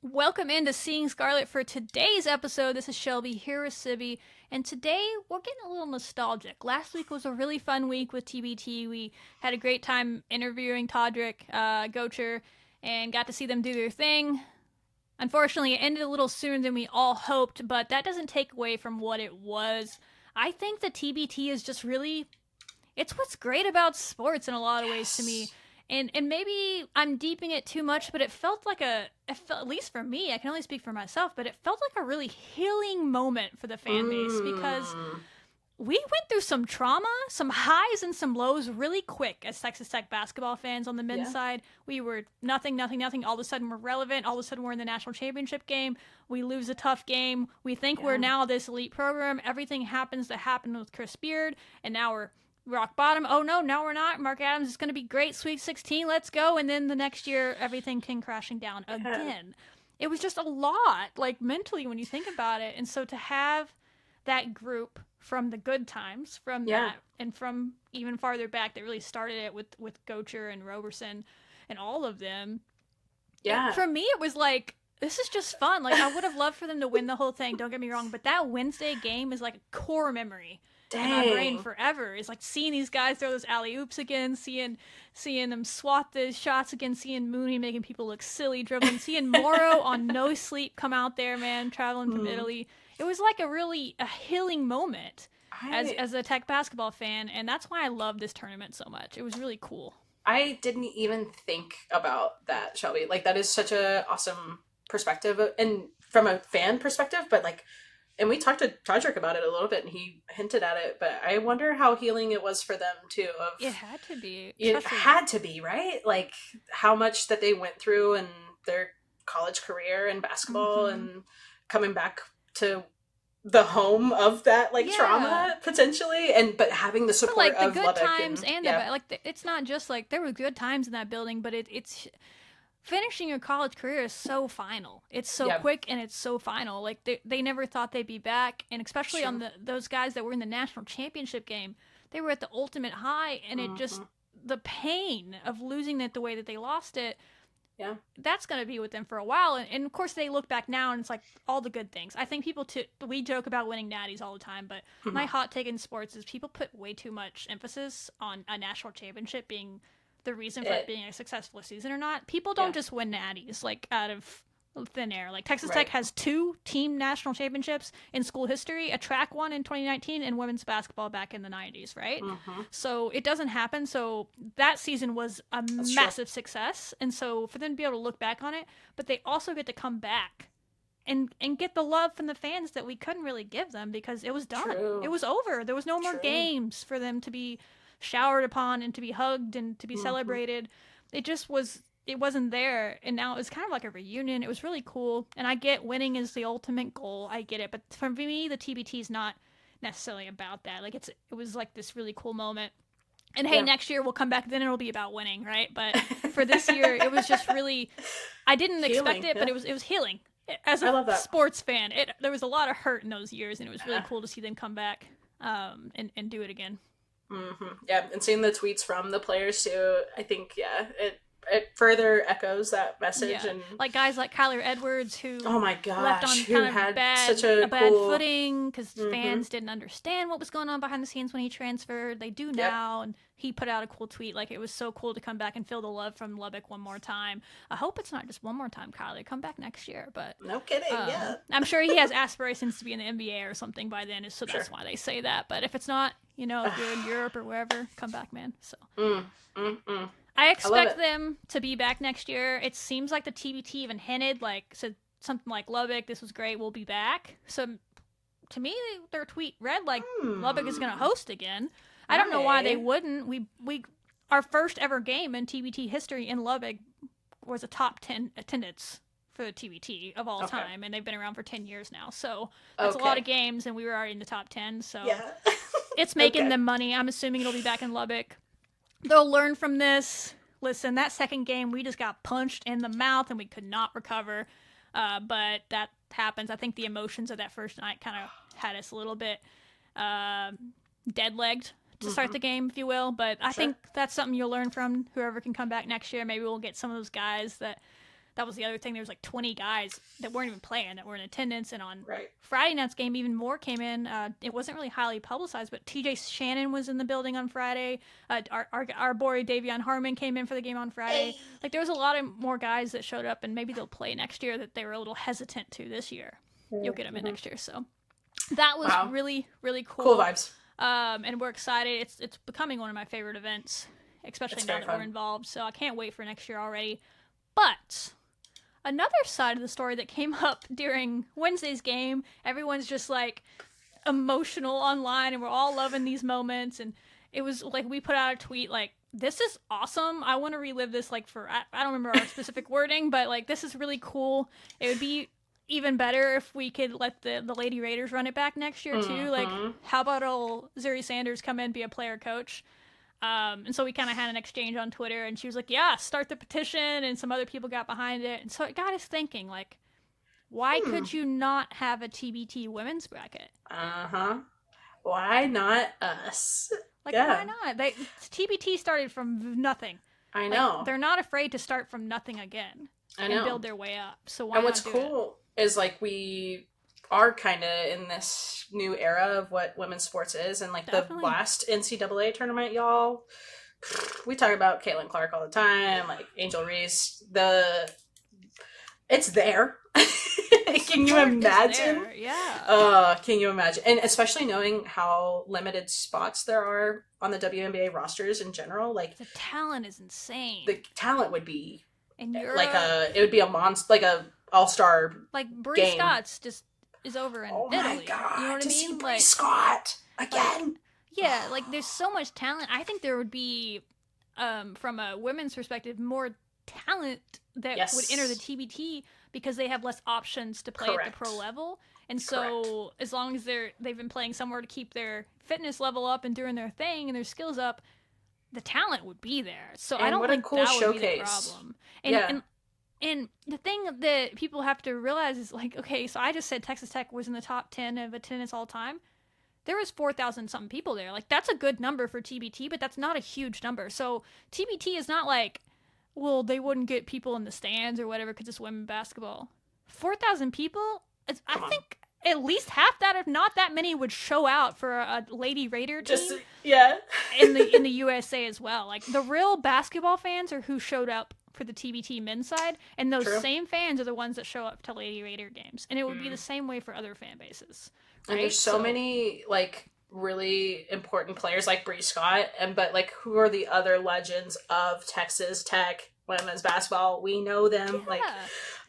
Welcome into Seeing Scarlet for today's episode. This is Shelby here with Sibby, and today we're getting a little nostalgic. Last week was a really fun week with TBT. We had a great time interviewing Todrick, Gocher, and got to see them do their thing. Unfortunately, it ended a little sooner than we all hoped, but that doesn't take away from what it was. I think the TBT is just really, it's what's great about sports in a lot of ways to me. Yes. And maybe I'm deeping it too much, but it felt, at least for me, I can only speak for myself, but it felt like a really healing moment for the fan base because Mm. we went through some trauma, some highs and some lows really quick as Texas Tech basketball fans on the men's Yeah. side. We were nothing, nothing, nothing. All of a sudden we're relevant. All of a sudden we're in the national championship game. We lose a tough game. We think we're Yeah. now this elite program. Everything happens that happened with Chris Beard, and now we're rock bottom. Oh no, now we're not. Mark Adams is going to be great. Sweet 16, let's go. And then the next year, everything came crashing down Yeah. again. It was just a lot, like mentally, when you think about it. And so to have that group from the good times, from Yeah. that, and from even farther back that really started it with Gocher and Roberson and all of them, Yeah. for me, it was like, this is just fun. Like, I would have loved for them to win the whole thing, don't get me wrong, but that Wednesday game is like a core memory in my brain Dang. forever. It's like seeing these guys throw those alley oops again, seeing them swat the shots again, seeing Mooney making people look silly dribbling, seeing Moro on no sleep come out there, man, traveling from Mm. Italy. It was like a healing moment I as a Tech basketball fan, and that's why I love this tournament so much. It was really cool. I didn't even think about that, Shelby. Like that is such a awesome perspective and from a fan perspective, but like and we talked to Todrick about it a little bit and he hinted at it, but I wonder how healing it was for them too It of had to be, it especially. had to be, right? Like how much that they went through in their college career and basketball Mm-hmm. and coming back to the home of that like Yeah. trauma potentially and but having the But support like the of good Lubbock times and and the yeah. bad, it's not just like there were good times in that building, but it's finishing your college career is so final. It's so Yeah. quick and it's so final. Like they never thought they'd be back, and especially on True. those guys that were in the national championship game, they were at the ultimate high, and it just Hmm. the pain of losing it the way that they lost it, Yeah. that's going to be with them for a while. And of course, they look back now and it's like all the good things. I think we joke about winning natties all the time, but my Hmm. hot take in sports is people put way too much emphasis on a national championship being the reason for it It being a successful season or not. People yeah. don't just win natties like out of thin air. Like Texas Tech Right. has two team national championships in school history, a track one in 2019 and women's basketball back in the 90s, right? Hmm. So it doesn't happen. So that season was a That's true. massive success. And so for them to be able to look back on it, but they also get to come back and get the love from the fans that we couldn't really give them because it was done. It True. was over. There was no more True. games for them to be showered upon and to be hugged and to be Hmm. celebrated. It just was, it wasn't there, and now it was kind of like a reunion. It was really cool, and I get winning is the ultimate goal. I get it, but for me, the TBT is not necessarily about that. Like it was like this really cool moment. And hey, Yeah. next year we'll come back. Then it'll be about winning, right? But for this year, it was just really. I didn't expect Healing. it, but Yeah. it was healing. As I a love that. sports fan, there was a lot of hurt in those years, and it was really Yeah. cool to see them come back and do it again. Yeah, and seeing the tweets from the players too, I think yeah, it further echoes that message Yeah, and like guys like Kyler Edwards who oh my left gosh, on who kind of had such a a bad cool footing because hmm fans didn't understand what was going on behind the scenes when he transferred. They do yep. now, and he put out a cool tweet like it was so cool to come back and feel the love from Lubbock one more time. I hope it's not just one more time, Kyler. Come back next year, but No kidding, yeah. I'm sure he has aspirations to be in the NBA or something by then, so Sure. that's why they say that. But if it's not, if you're in Europe or wherever, come back, man. So mm, mm, mm. I I love expect it. them to be back next year. It seems like the TBT even hinted, like said something like Lubbock, this was great, we'll be back. So to me, their tweet read like Lubbock is going to Hmm. host again. I don't know why they Right. wouldn't. We our first ever game in TBT history in Lubbock was a top 10 attendance for the TBT of all Okay. time, and they've been around for 10 years now. So that's a lot Okay. of games, and we were already in the top 10. So Yeah. it's making Okay. them money. I'm assuming it'll be back in Lubbock. They'll learn from this. Listen, that second game, we just got punched in the mouth and we could not recover. But that happens. I think the emotions of that first night kind of had us a little bit uh, dead legged to start the game, if you will. But I Sure. think that's something you'll learn from whoever can come back next year. Maybe we'll get some of those guys that that was the other thing. There was like 20 guys that weren't even playing that were in attendance, and on Right. Friday night's game, even more came in. It wasn't really highly publicized, but TJ Shannon was in the building on Friday. Our boy Davion Harmon came in for the game on Friday. Like there was a lot of more guys that showed up, and maybe they'll play next year that they were a little hesitant to this year. You'll get them in next year, so that was really, really cool. Cool vibes. And we're excited. It's becoming one of my favorite events, especially now that we're involved. So I can't wait for next year already. But another side of the story that came up during Wednesday's game, everyone's just like emotional online, and we're all loving these moments. And it was like we put out a tweet like, "This is awesome. I want to relive this." Like I don't remember our specific wording, but like this is really cool. It would be even better if we could let the Lady Raiders run it back next year too. Like, how about old Zuri Sanders come in, be a player coach? And so we kind of had an exchange on Twitter, and she was like, yeah, start the petition, and some other people got behind it. And so it got us thinking, like, why could you not have a TBT women's bracket? Why not us? Like, why not? TBT started from nothing. I know. Like, they're not afraid to start from nothing again. And build their way up. So why not do it? And what's cool is like we are kind of in this new era of what women's sports is, and like the last NCAA tournament, y'all, we talk about Caitlin Clark all the time, like Angel Reese. It's there. Can you imagine? Yeah. Can you imagine? And especially knowing how limited spots there are on the WNBA rosters in general, like the talent is insane. The talent would be. And it would be a monster, like a all-star. Like Bree Scott's just is over in Italy. Oh my god! You know what I mean? See Bree Scott again. Yeah, like there's so much talent. I think there would be, from a women's perspective, more talent that would enter the TBT because they have less options to play at the pro level. And so as long as they've been playing somewhere to keep their fitness level up and doing their thing and their skills up, the talent would be there. So I don't think that would be the problem. And the thing that people have to realize is like, okay, so I just said Texas Tech was in the top 10 of attendance all time. There was 4,000 something people there. Like that's a good number for TBT, but that's not a huge number. So TBT is not like, well, they wouldn't get people in the stands or whatever because it's women's basketball. 4,000 people, I think at least half that, if not that many, would show out for a Lady Raider team. in the USA as well. Like the real basketball fans are who showed up for the TBT men's side, and those same fans are the ones that show up to Lady Raider games. And it would be the same way for other fan bases. Right? And there's so many like really important players like Bree Scott, but like who are the other legends of Texas Tech women's basketball? We know them, like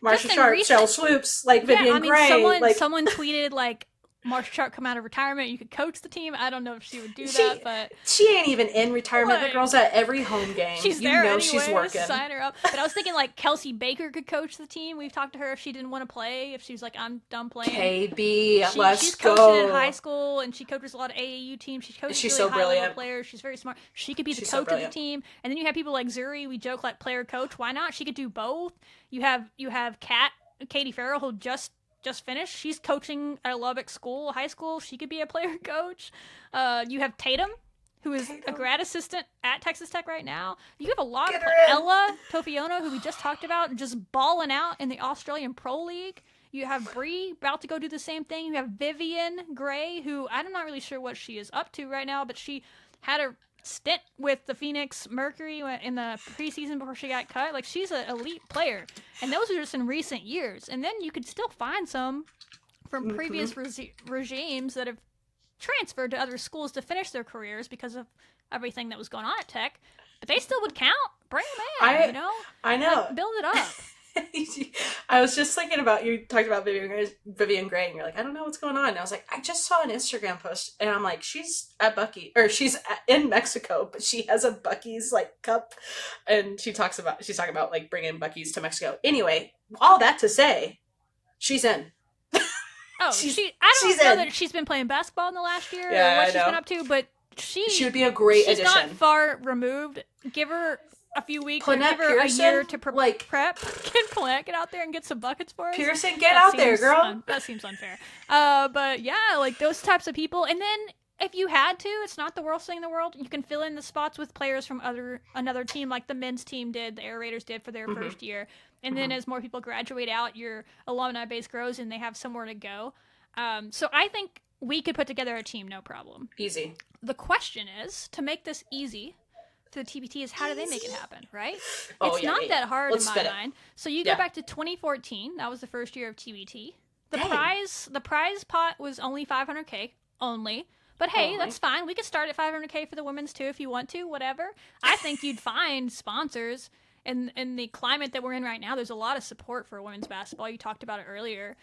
Marsha Sharp, Shell Swoops, like Vivian Gray. Someone tweeted like, Marsha Sharp come out of retirement, you could coach the team. I don't know if she would do that, but she ain't even in retirement. The girl's at every home game. She's there anyway. She's working. Sign her up. But I was thinking like Kelsey Baker could coach the team. We've talked to her if she didn't want to play. If she's like, I'm done playing. KB, let's she's go. She's coaching in high school, and she coaches a lot of AAU teams. She's coaching really so high-level players. She's very smart. She could be the coach of the team. And then you have people like Zuri. We joke like player coach. Why not? She could do both. You have Katie Farrell, who just finished. She's coaching at a Lubbock school, high school. She could be a player coach. You have Tatum, who is a grad assistant at Texas Tech right now. You have a lot of Ella Tofiona, who we just talked about, just balling out in the Australian Pro League. You have Bree about to go do the same thing. You have Vivian Gray, who I'm not really sure what she is up to right now, but she had a stint with the Phoenix Mercury in the preseason before she got cut. Like, she's an elite player, and those are just in recent years. And then you could still find some from previous regimes that have transferred to other schools to finish their careers because of everything that was going on at Tech, but they still would count. Bring them in, I know. Like, build it up. I was just thinking about, you talked about Vivian Gray, and you're like, I don't know what's going on. And I was like, I just saw an Instagram post, and I'm like, she's at Bucky, or she's in Mexico, but she has a Bucky's like cup, and she's talking about like bringing Bucky's to Mexico. Anyway, all that to say, she's in. Oh, I don't know that she's been playing basketball in the last year or what she's been up to, but she would be a great addition. She's not far removed. Give her a few weeks, or give her Pearson, a year to prep. Can Paulette get out there and get some buckets for us? Pearson, get out there, girl. That seems unfair. But yeah, like those types of people. And then if you had to, it's not the worst thing in the world. You can fill in the spots with players from another team, like the men's team did, the Air Raiders did for their first year. And then as more people graduate out, your alumni base grows and they have somewhere to go. So I think we could put together a team, no problem. Easy. The question is, to make this easy for the TBT, is how do they make it happen, right? Oh, It's not that hard Let's in spin my it. mind. So you go back to 2014. That was the first year of TBT. The prize pot was only $500K only. But hey, that's fine. We could start at $500K for the women's too if you want to, whatever. I think you'd find sponsors in the climate that we're in right now. There's a lot of support for women's basketball. You talked about it earlier.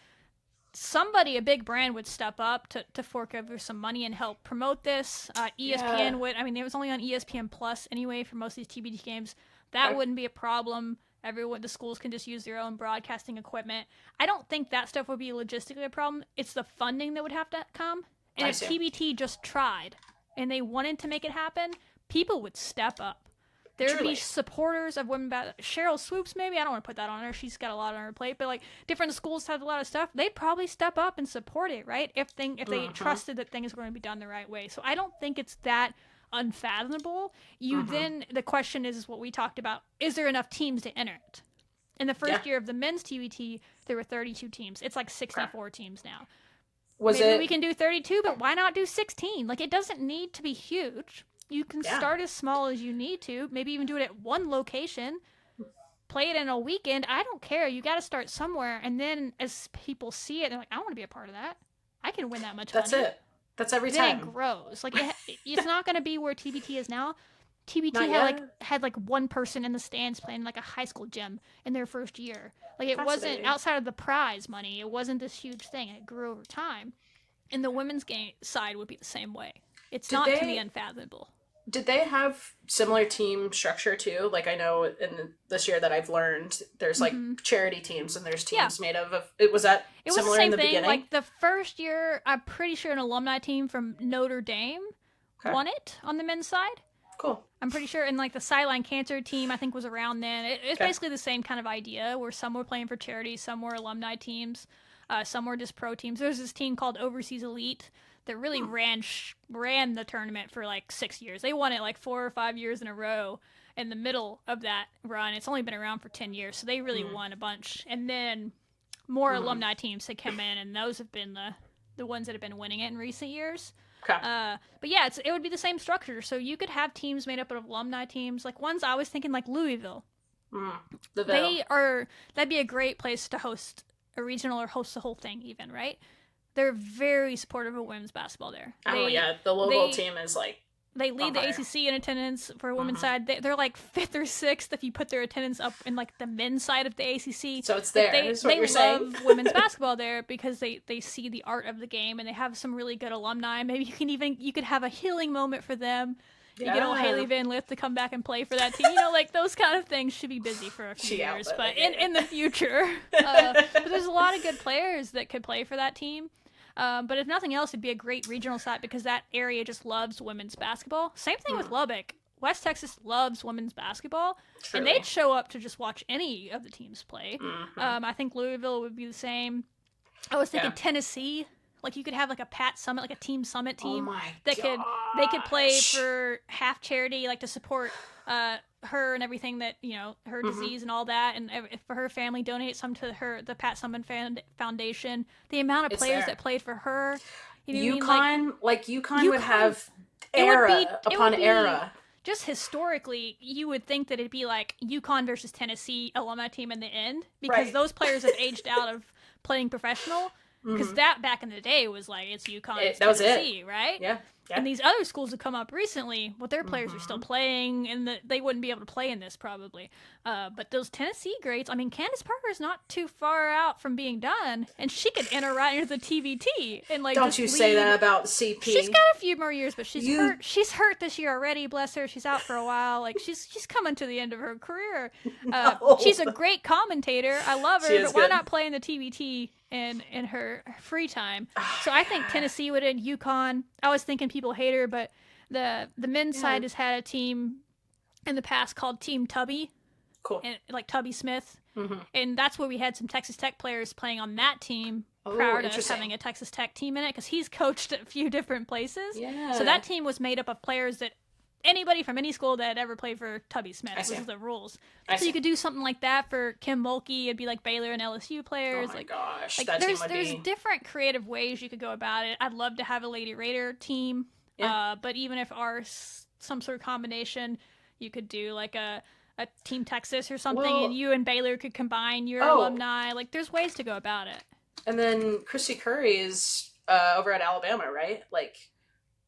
Somebody, a big brand, would step up to fork over some money and help promote this. ESPN would. I mean, it was only on ESPN Plus anyway for most of these TBT games. That wouldn't be a problem. The schools can just use their own broadcasting equipment. I don't think that stuff would be logistically a problem. It's the funding that would have to come. And if TBT just tried and they wanted to make it happen, people would step up. There would be supporters of women Cheryl Swoops, maybe. I don't want to put that on her. She's got a lot on her plate. But, like, different schools have a lot of stuff. They'd probably step up and support it, right? If they trusted that things were going to be done the right way. So I don't think it's that unfathomable. Then the question is what we talked about. Is there enough teams to enter it? In the first year of the men's TBT, there were 32 teams. It's like 64 teams now. Maybe we can do 32, but why not do 16? Like, it doesn't need to be huge. You can start as small as you need to. Maybe even do it at one location. Play it in a weekend. I don't care. You got to start somewhere. And then as people see it, they're like, I want to be a part of that. I can win that much money. That's it. That's every time. Then it grows. Like, it's not going to be where TBT is now. TBT had one person in the stands playing like a high school gym in their first year. Like, it wasn't outside of the prize money. It wasn't this huge thing. It grew over time. And the women's game side would be the same way. It's to me unfathomable. Did they have similar team structure too? Like, I know in this year that I've learned there's like charity teams and there's teams made of. Was that similar in the beginning? Like the first year, I'm pretty sure an alumni team from Notre Dame won it on the men's side. Cool. I'm pretty sure. And like the Sideline Cancer team, I think was around then. It's basically the same kind of idea where some were playing for charity, some were alumni teams, some were just pro teams. There's this team called Overseas Elite that really ran the tournament for like 6 years. They won it like 4 or 5 years in a row in the middle of that run. It's only been around for 10 years, so they really won a bunch. And then more alumni teams had come in, and those have been the ones that have been winning it in recent years. Okay. But yeah, it would be the same structure. So you could have teams made up of alumni teams. Like ones I was thinking like Louisville. That'd be a great place to host a regional or host the whole thing even, right? They're very supportive of women's basketball there. The local team is like they lead the ACC in attendance for women's side. They're like 5th or 6th if you put their attendance up in like the men's side of the ACC. So it's there. They saying. love women's basketball there because they see the art of the game and they have some really good alumni. Maybe you could have a healing moment for them. You get old Haley Van Lith to come back and play for that team. Like those kind of things should be busy for a few years, but in the future. But there's a lot of good players that could play for that team. But if nothing else, it'd be a great regional site because that area just loves women's basketball. Same thing with Lubbock. West Texas loves women's basketball, and they'd show up to just watch any of the teams play. I think Louisville would be the same. I was thinking Tennessee. Like you could have like a Pat Summit, like a Team Summit team they could play for half charity, like to support her and everything that her disease and all that, and if for her family donate some to the Pat Summit Foundation. The amount of players that played for her, UConn would have era upon era. Just historically, you would think that it'd be like UConn versus Tennessee alumni team in the end because those players have aged out of playing professional. Because that back in the day was like it's UConn, it's Tennessee, right? Yeah. And these other schools have come up recently. Well, their players are still playing, and they wouldn't be able to play in this probably. But those Tennessee greats, I mean, Candace Parker's not too far out from being done, and she could enter right into the TBT. And like, don't you say that about CP? She's got a few more years, but she's hurt. She's hurt this year already. Bless her. She's out for a while. Like she's coming to the end of her career. She's a great commentator. I love her, but why not play in the TBT? In her free time. So I think Tennessee would end UConn. I was thinking people hate her, but the men's side has had a team in the past called Team Tubby. Cool. And, like Tubby Smith. And that's where we had some Texas Tech players playing on that team prior to us having a Texas Tech team in it because he's coached at a few different places. Yeah. So that team was made up of players that anybody from any school that had ever played for Tubby Smith. I see. Was the rules. I So you see. could do something like that for Kim Mulkey. It'd be like Baylor and LSU Oh players. my gosh, Like that team would there's be. different creative ways you could go about it. I'd love to have a Lady Raider team. Yeah. But even if some sort of combination, you could do like a Team Texas or something, Well, and you and Baylor could combine your oh, alumni. Like there's ways to go about it. and then Christy Curry is over at Alabama, right? Like,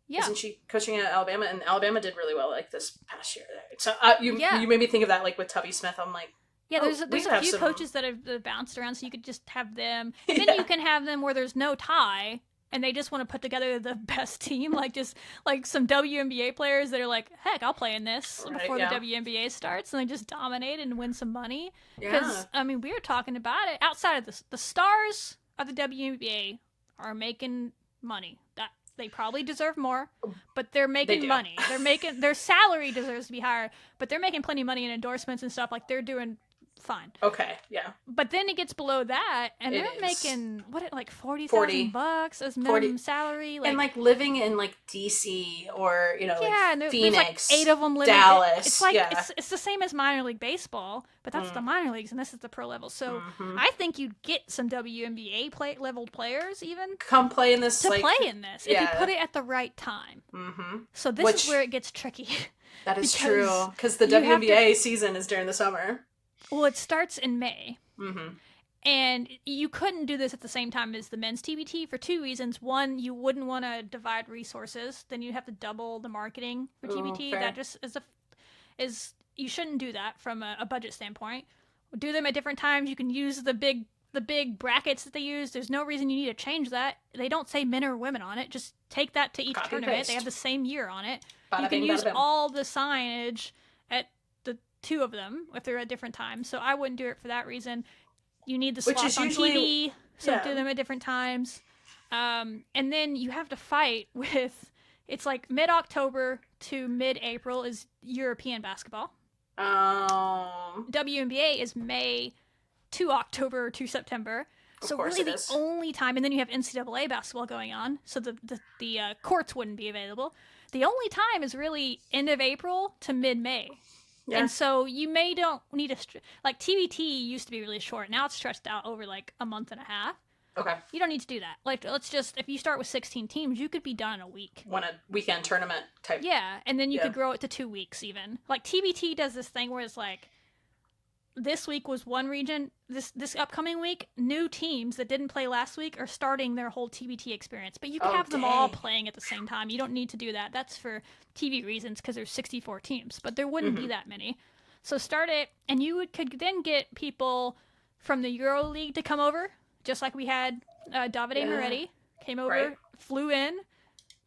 Yeah. isn't she coaching at Alabama? And Alabama did really well like this past year. So you made me think of that like with Tubby Smith. I'm like, yeah, oh, there's a few coaches that have bounced around, so you could just have them. And then you can have them where there's no tie, and they just want to put together the best team, like just like some WNBA players that are like, heck, I'll play in this before the WNBA starts, and they just dominate and win some money. Because I mean, we were talking about it outside of the stars of the WNBA are making money. That they probably deserve more, but they're making money. They're making their salary deserves to be higher, but they're making plenty of money in endorsements and stuff. Like they're doing fine. Okay, yeah. But then it gets below that, and they're making like $40,000 as minimum salary, and like living in like DC or like Phoenix, there's like 8 of them living. Dallas. It's like it's the same as minor league baseball, but that's the minor leagues, and this is the pro level. So I think you'd get some WNBA level players even come play in this play in this if you put it at the right time. Mm-hmm. So this is where it gets tricky. That is true because the WNBA season is during the summer. Well, it starts in May. Mm-hmm. And you couldn't do this at the same time as the men's TBT for 2 reasons. One, you wouldn't want to divide resources. Then you'd have to double the marketing for TBT. Fair. That just is you shouldn't do that from a budget standpoint. Do them at different times. You can use the big brackets that they use. There's no reason you need to change that. They don't say men or women on it. Just take that to each tournament. They have the same year on it. You can use all the signage at the 2 of them if they're at different times. So I wouldn't do it for that reason. You need the slots on TV, so do them at different times. And then you have to fight with, it's like mid-October to mid-April is European basketball. WNBA is May to October to September. So really the only time, and then you have NCAA basketball going on, so the courts wouldn't be available. The only time is really end of April to mid-May. Yeah. And so you don't need like TBT used to be really short. Now it's stretched out over like a month and a half. Okay. You don't need to do that. Like let's just, if you start with 16 teams, you could be done in a week. One a weekend tournament type. Yeah, and then you could grow it to 2 weeks even. Like TBT does this thing where it's like, this week was one region. This upcoming week, new teams that didn't play last week are starting their whole TBT experience. But you can have them all playing at the same time. You don't need to do that. That's for TV reasons because there's 64 teams. But there wouldn't be that many. So start it, and you could then get people from the Euro League to come over, just like we had Davide Moretti came over, flew in,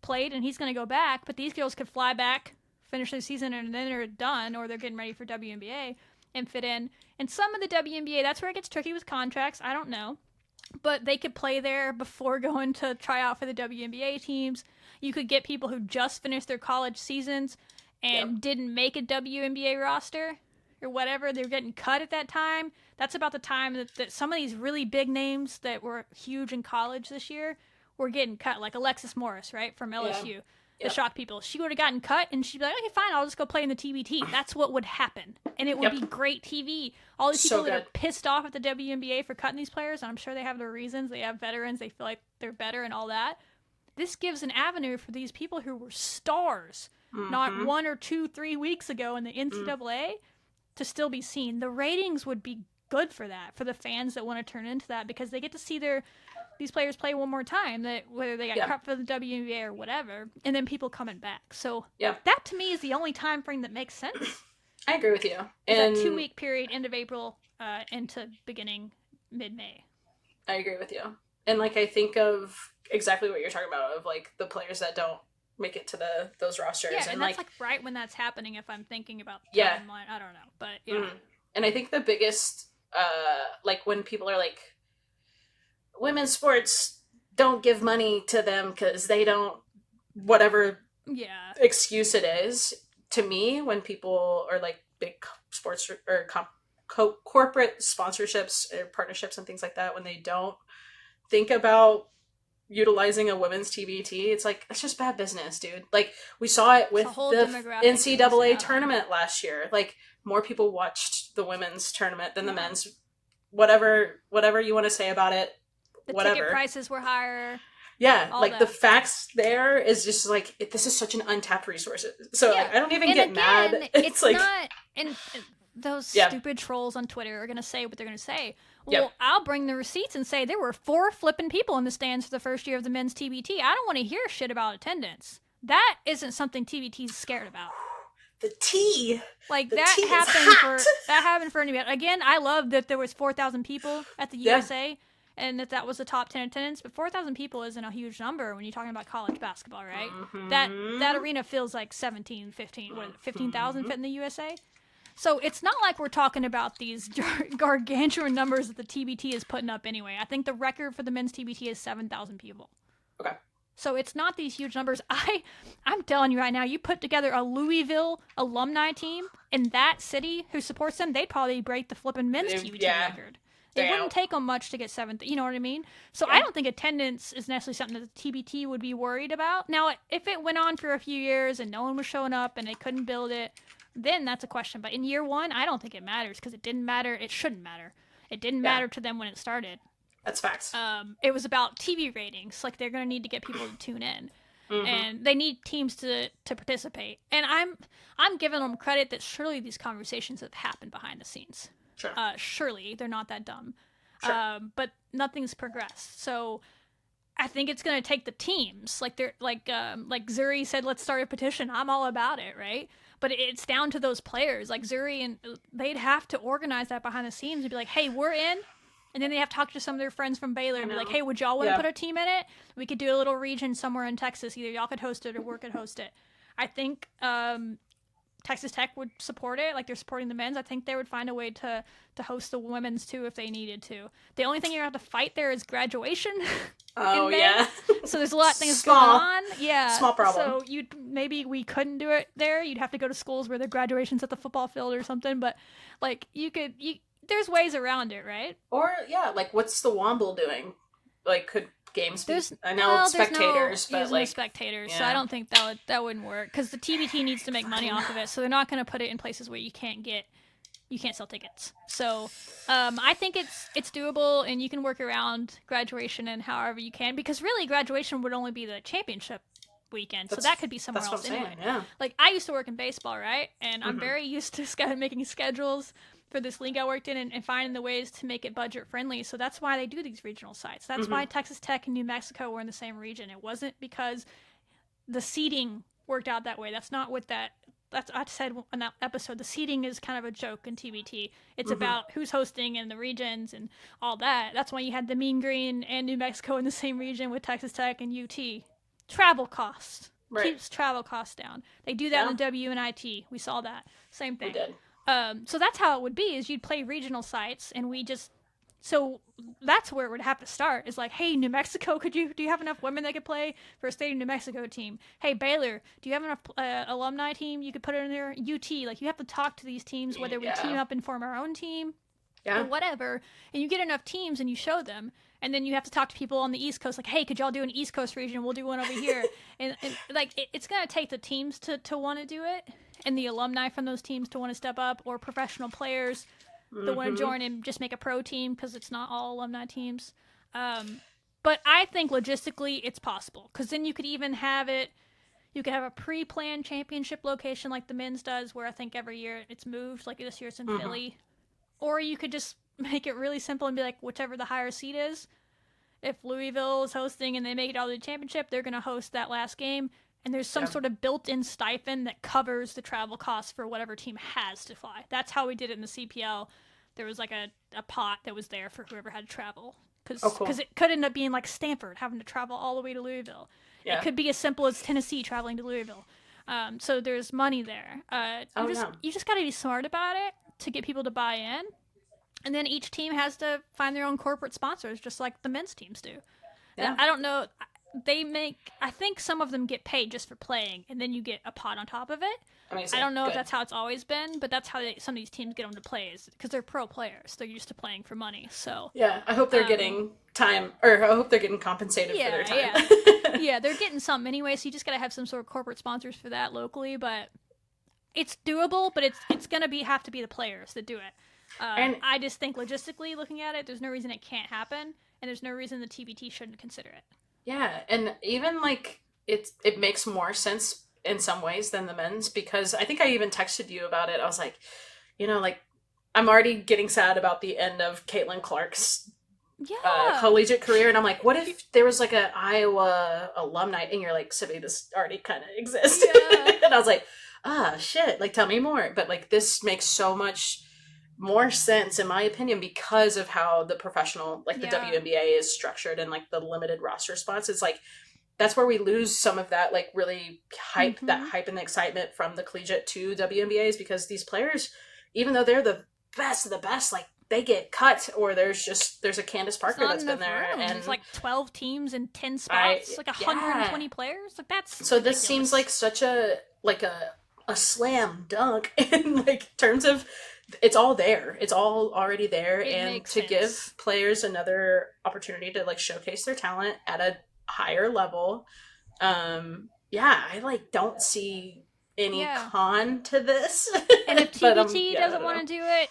played, and he's going to go back. But these girls could fly back, finish their season, and then they're done, or they're getting ready for WNBA. And fit in. And some of the WNBA, that's where it gets tricky with contracts. I don't know. But they could play there before going to try out for the WNBA teams. You could get people who just finished their college seasons and didn't make a WNBA roster or whatever. They're getting cut at that time. That's about the time that some of these really big names that were huge in college this year were getting cut. Like Alexis Morris, right, from LSU. Yeah. To shock people. She would have gotten cut and she'd be like, okay, fine, I'll just go play in the TBT. That's what would happen. And it would be great TV. All these people that are pissed off at the WNBA for cutting these players, and I'm sure they have their reasons. They have veterans. They feel like they're better and all that. This gives an avenue for these people who were stars not 1 or 2, 3 weeks ago in the NCAA to still be seen. The ratings would be good for that, for the fans that want to turn into that, because they get to see these players play one more time, that whether they got cut for the WNBA or whatever, and then people coming back. So that to me is the only time frame that makes sense. I agree with you. And that 2 week period, end of April into beginning mid-May. I agree with you. And like I think of exactly what you're talking about, of like the players that don't make it to those rosters. Yeah, and that's like right when that's happening. If I'm thinking about the timeline, I don't know, but And I think the biggest like when people are like, women's sports don't give money to them because they don't, whatever excuse it is. To me, when people are like big sports or corporate sponsorships or partnerships and things like that, when they don't think about utilizing a women's TBT. It's like, it's just bad business, dude. Like, we saw it with whole the demographic NCAA tournament last year. Like, more people watched the women's tournament than the men's. Whatever you want to say about it, the whatever. ticket prices were higher. Yeah, like the facts there is just like, this is such an untapped resource. So I don't even get mad. It's like, not, and those stupid trolls on Twitter are gonna say what they're gonna say. Well, I'll bring the receipts and say there were 4 flipping people in the stands for the first year of the men's TBT. I don't want to hear shit about attendance. That isn't something TBT's scared about. The tea, like the that tea happened for anybody. Again, I love that there was 4,000 people at the USA. And that was the top 10 attendance, but 4,000 people isn't a huge number when you're talking about college basketball, right? Mm-hmm. That arena feels like 15,000 fit in the USA. So it's not like we're talking about these gargantuan numbers that the TBT is putting up anyway. I think the record for the men's TBT is 7,000 people. Okay. So it's not these huge numbers. I'm telling you right now, you put together a Louisville alumni team in that city who supports them, they'd probably break the flipping men's TBT record. It wouldn't take them much to get 7th. You know what I mean? So I don't think attendance is necessarily something that the TBT would be worried about. Now, if it went on for a few years and no one was showing up and they couldn't build it, then that's a question. But in year 1, I don't think it matters because it didn't matter. It shouldn't matter. It didn't matter to them when it started. That's facts. It was about TV ratings. Like, they're going to need to get people to tune in. And they need teams to participate. And I'm giving them credit that surely these conversations have happened behind the scenes. Sure. Surely they're not that dumb. Sure. But nothing's progressed. So I think it's going to take the teams. Like Zuri said, let's start a petition. I'm all about it, right? But it's down to those players. Like Zuri, and they'd have to organize that behind the scenes and be like, hey, we're in. And then they have to talk to some of their friends from Baylor and be like, hey, would y'all want to put a team in it? We could do a little region somewhere in Texas. Either y'all could host it or we could host it. I think Texas Tech would support it, like they're supporting the men's. I think they would find a way to host the women's too if they needed to. The only thing you're going to have to fight there is graduation. Oh, yeah. So there's a lot of things going on. Yeah. Small problem. So maybe we couldn't do it there. You'd have to go to schools where the graduation's at the football field or something. But like there's ways around it, right? Or like what's the Womble doing? Like, could games be? I know spectators, but like no spectators, so I don't think that wouldn't work because the TBT needs to make money off of it. So they're not going to put it in places where you can't sell tickets. So I think it's doable, and you can work around graduation and however you can, because really graduation would only be the championship weekend, so that could be somewhere else anyway. Yeah. Like I used to work in baseball, right? And I'm very used to making schedules for this league I worked in and finding the ways to make it budget friendly. So that's why they do these regional sites. That's why Texas Tech and New Mexico were in the same region. It wasn't because the seating worked out that way. That's not what that's I said in that episode. The seating is kind of a joke in TBT. It's about who's hosting and the regions and all that. That's why you had the Mean Green and New Mexico in the same region with Texas Tech and UT. Travel costs. Right. Keeps travel costs down. They do that in the WNIT. We saw that. Same thing. We did. So that's how it would be, is you'd play regional sites, and so that's where it would have to start, is like, hey, New Mexico, do you have enough women that could play for a state of New Mexico team? Hey, Baylor, do you have enough alumni team you could put in there? UT, like, you have to talk to these teams, whether we team up and form our own team or whatever, and you get enough teams and you show them, and then you have to talk to people on the East Coast, like, hey, could y'all do an East Coast region? We'll do one over here. and like, it's going to take the teams to want to do it, and the alumni from those teams to want to step up, or professional players that want to join and just make a pro team, because it's not all alumni teams. But I think logistically it's possible, because then you could even have you could have a pre-planned championship location like the men's does, where I think every year it's moved, like this year it's in Philly. Or you could just make it really simple and be like, whichever the higher seed is, if Louisville is hosting and they make it all to the championship, they're going to host that last game. And there's some sort of built-in stipend that covers the travel costs for whatever team has to fly. That's how we did it in the CPL. There was like a pot that was there for whoever had to travel. Because it could end up being like Stanford having to travel all the way to Louisville. Yeah. It could be as simple as Tennessee traveling to Louisville. So there's money there. You just got to be smart about it to get people to buy in. And then each team has to find their own corporate sponsors, just like the men's teams do. Yeah. I don't know. I think some of them get paid just for playing, and then you get a pot on top of it. Amazing. I don't know if that's how it's always been, but that's how some of these teams get them to play, is because they're pro players. They're used to playing for money. So yeah, I hope they're getting time, or I hope they're getting compensated for their time. Yeah, they're getting something anyway, so you just gotta have some sort of corporate sponsors for that locally, but it's doable, but it's gonna have to be the players that do it. And I just think logistically looking at it, there's no reason it can't happen, and there's no reason the TBT shouldn't consider it. yeah, and even like it makes more sense in some ways than the men's, because I think I even texted you about it. I was like, like I'm already getting sad about the end of Caitlin Clark's Yeah. collegiate career, and I'm like, what if there was like an Iowa alumni? And you're like, Sibby, this already kind of exists. Yeah. And I was like, shit, like tell me more. But like this makes so much more sense in my opinion because of how the professional, like the WNBA is structured, and like the limited roster spots. It's like that's where we lose some of that like really hype, that hype and excitement from the collegiate to WNBAs, because these players, even though they're the best of the best, like they get cut, or there's a Candace Parker that's been there, room. and there's like 12 teams and 10 spots, like 120 players. Like that's so ridiculous. this seems like such a slam dunk in like terms of it's all there. It's all already there, and to give players another opportunity to like showcase their talent at a higher level. I like don't see any con to this. And if TBT doesn't want to do it,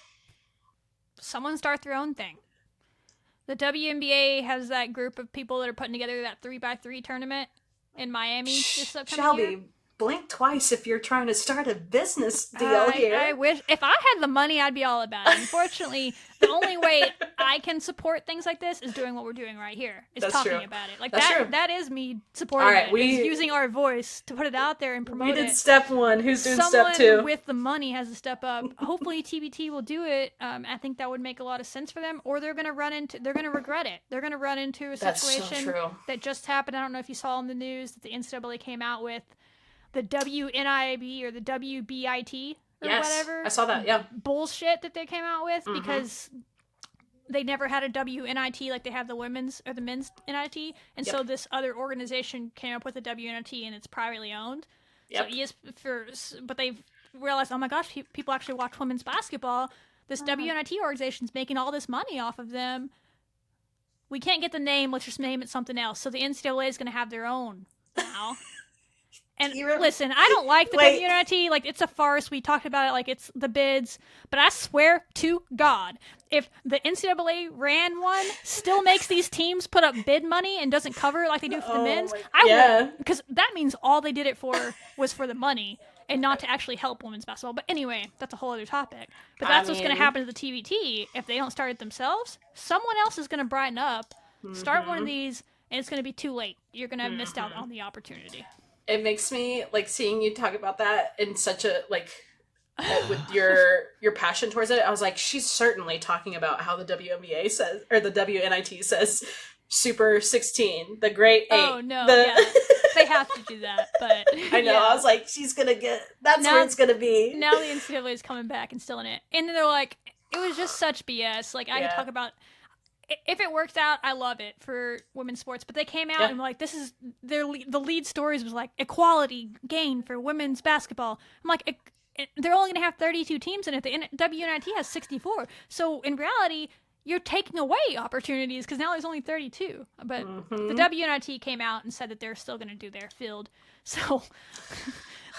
someone start their own thing. The WNBA has that group of people that are putting together that 3x3 tournament in Miami this upcoming year. Blink twice if you're trying to start a business deal here. I wish. If I had the money, I'd be all about it. Unfortunately, the only way I can support things like this is doing what we're doing right here. Is talking about it. Like that is me supporting it. Is using our voice to put it out there and promote it. We did step one. Who's doing Someone step two? Someone with the money has to step up. Hopefully TBT will do it. I think that would make a lot of sense for them. Or they're going to regret it. They're going to run into a situation that just happened. I don't know if you saw in the news that the NCAA came out with the WNIB or the WBIT or whatever. I saw that, yeah. Bullshit that they came out with because they never had a WNIT like they have the women's or the men's NIT. And so this other organization came up with a WNIT and it's privately owned. Yep. But they've realized, oh my gosh, people actually watch women's basketball. This WNIT organization's making all this money off of them. We can't get the name, let's just name it something else. So the NCAA is going to have their own now. And listen, I don't like the WNIT. Like, it's a farce. We talked about it like it's the bids. But I swear to God, if the NCAA ran one, still makes these teams put up bid money and doesn't cover it like they do for the men's, I would. Because that means all they did it for was for the money and not to actually help women's basketball. But anyway, that's a whole other topic. But that's what's going to happen to the TBT. If they don't start it themselves, someone else is going to brighten up, start one of these, and it's going to be too late. You're going to have missed out on the opportunity. It makes me like seeing you talk about that in such a like with your passion towards it. I was like, she's certainly talking about how the WNBA says, or the WNIT says, Super 16, the Great 8. Oh no, they have to do that. But I know. I was like, she's gonna get. That's where it's gonna be. Now the NCAA is coming back and still in it, and they're like, it was just such BS. Like I could talk about. If it works out, I love it for women's sports. But they came out and were like, this is the lead stories was like equality gain for women's basketball. I'm like, they're only going to have 32 teams in it. The WNIT has 64. So in reality, you're taking away opportunities because now there's only 32. But the WNIT came out and said that they're still going to do their field. So,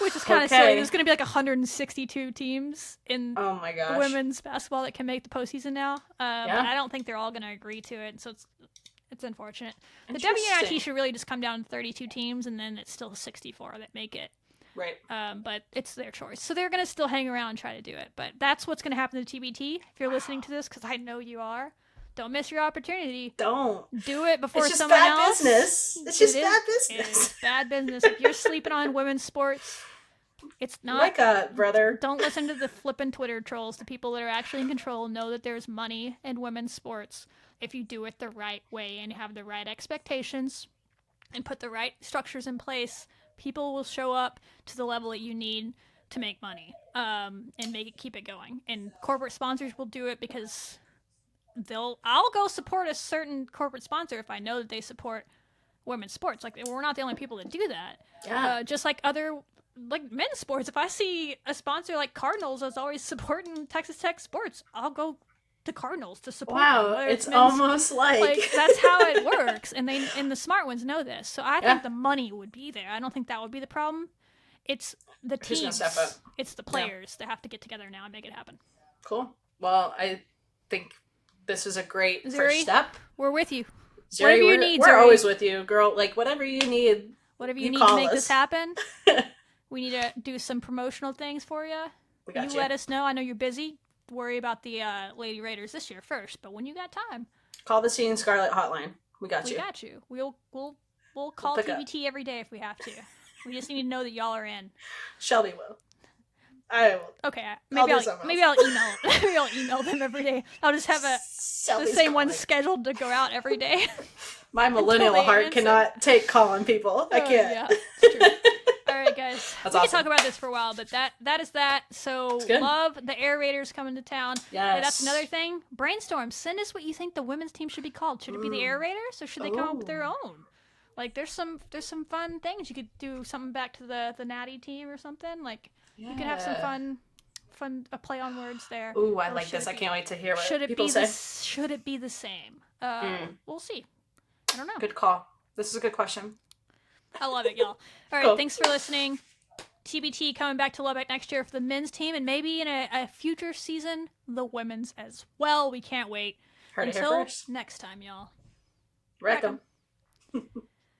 which is kind of silly. There's going to be like 162 teams in women's basketball that can make the postseason now. But I don't think they're all going to agree to it. So it's unfortunate. The WNIT should really just come down to 32 teams, and then it's still 64 that make it. Right. But it's their choice. So they're going to still hang around and try to do it. But that's what's going to happen to TBT. If you're listening to this, because I know you are, don't miss your opportunity. Don't. Do it before someone else. It's just bad business. It's bad business. If you're sleeping on women's sports, it's not. Wake up, brother. Don't listen to the flippin' Twitter trolls. The people that are actually in control know that there's money in women's sports if you do it the right way and have the right expectations and put the right structures in place. People will show up to the level that you need to make money and keep it going. And corporate sponsors will do it because I'll go support a certain corporate sponsor if I know that they support women's sports. Like, we're not the only people that do that. Yeah. Just like other like men's sports. If I see a sponsor like Cardinals is always supporting Texas Tech sports, I'll go the Cardinals to support them. Wow, Whether it's men's, almost like that's how it works, and the smart ones know this. So I Yeah. think the money would be there. I don't think that would be the problem. It's the Who's gonna teams. step up? It's the players that have to get together now and make it happen. Cool. Well, I think this is a great Zuri, first step. We're with you. Zuri, Whatever you we're, need, we're Zuri. always with you, girl. Like, whatever you need. Whatever you You need to call make us. this happen. We need to do some promotional things for you. We got you. Let us know. I know you're busy. Worry about the Lady Raiders this year first, but when you got time, Call the Sea and Scarlet hotline. We got you. we got you. We'll call pick up. TBT every day if we have to. We just need to know that y'all are in. Shelby will. I will. Okay, I'll maybe do something I'll else. email maybe I'll email them every day. I'll just have the Shelby's same one calling. scheduled to go out every day. My millennial they heart answer. cannot take calling people. I Oh, can't. yeah, it's true. All right, guys. That's we awesome. can talk about this for a while, but that is that. So good. love the Air Raiders coming to town. Yes. Hey, that's another thing. Brainstorm. Send us what you think the women's team should be called. Should it be the Air Raiders, or should they come up with their own? Like, there's some fun things. You could do something back to the Natty team or something. Like, you could have some fun play on words there. Ooh, I Or like should this. it I be- can't wait to hear what Should it people be say. should it be the same? We'll see. I don't know. Good call. This is a good question. I love it, y'all. All right, Cool. thanks for listening. TBT coming back to Lubbock next year for the men's team, and maybe in a future season, the women's as well. We can't wait. Heard it here Until first. next time, y'all. Wreck Wreck 'em. 'em.